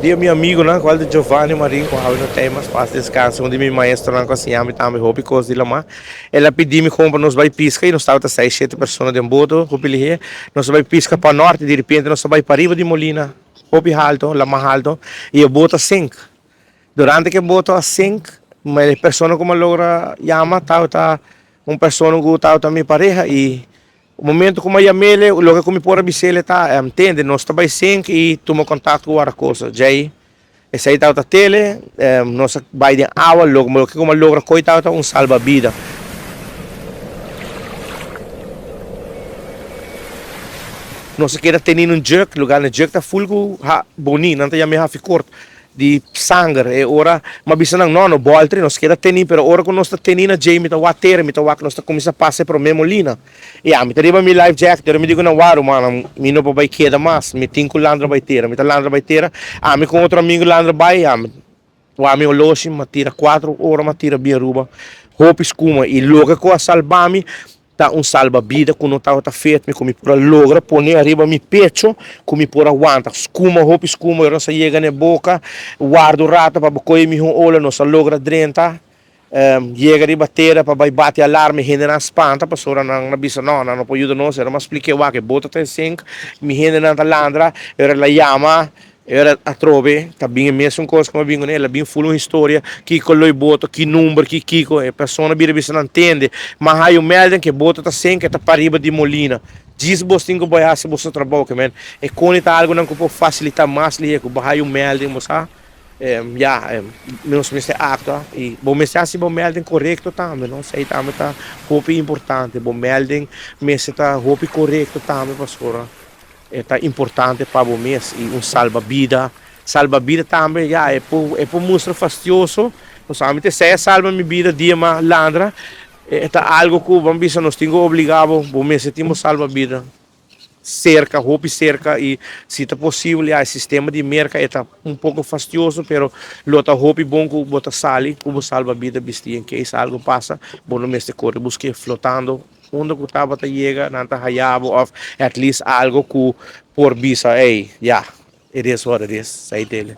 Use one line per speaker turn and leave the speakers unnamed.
dia meu amigo, né, qual de Giovanni Marinho, com no tema, paz descanso, onde meu maestro não conseguia me também hobby coisa de lá, ela pediu me compra nos vai pisca e nós estava 6, 7 pessoas de um boto, hobby ali, nós vai pisca para norte, de repente nós vai para riba de Molina, hobby alto, lá mais alto, e o boto 5. Durante que o boto 5, uma pessoa como logra chama, tá, uma pessoa que tá minha pareja e o momento como eu mele, o lugar como por a bicicleta tá, entende, nós estamos 5 e toma contato com a coisa, já aí essa aí tá a tele, nós vai de água, logo como logra coitado um salva-vida. Nós queira ter um jerk, lugar no jerk tá full bonito, não tem mais curto de sangue, e ora, mas bisa não, boltre, nós queira ter pero ora quando nós tá tendo na jay, mita water, mita wak, nós tá começa a passar para mesmo lina. E a mita riba mi life jacket, eu me digo na waru, mano, mi não vai queda mais, mi tinco landra vai ter, mita landra vai ter, a mi com outro amigo landra vai, a mi, o amigo loshi, ma tira 4 horas, ma tira bem ruba, hope escuma, e logo com a salvami, tá salva-vida quando tá feito, me comi por logra, pôr arriba mi pecho, comi por aguanta, escuma, roupa escuma, eu não sei chega na boca, guardo rata para bocoir mi olho, não sei logra drenta, chega de bater para vai bater alarme, rende na espanta, para sora não bisa não pode ajudar nós, era mas expliquei o que bota tem 5, mi rende na landra, era la llama. Era a trove, tá bem mesmo coisa como bem nela, bem full uma história, que coloi boto, que número, que kiko, a pessoa bira bisa não entende, mas aí o melden que boto tá sem que tá para riba de Molina. Diz você tem que boiar se você trabalha, man. E quando tá algo não que pode facilitar mais ali, que bahai o melden, moça. Menos me acto e bom me se bom melden correto também, não sei também tá roupa importante, bom melden me se tá roupa correto também, pastora. É importante para o mês e salva-vida. Salva-vida também já é por mostrar fastidioso. Somente se é salva-vida dia mais landra, é algo que vamos ver nós temos obrigado, o mês temos salva-vida. Cerca, roupa cerca e se é possível, o sistema de merca é pouco fastidioso, pero lota roupa bom que bota sali, como salva-vida vestir, em que isso algo passa, bom no mês de corre, busque flotando. Onde que estava tá chega, não tá raiado, ou at least algo que por bisa, hey, yeah, it is what it is, say dele.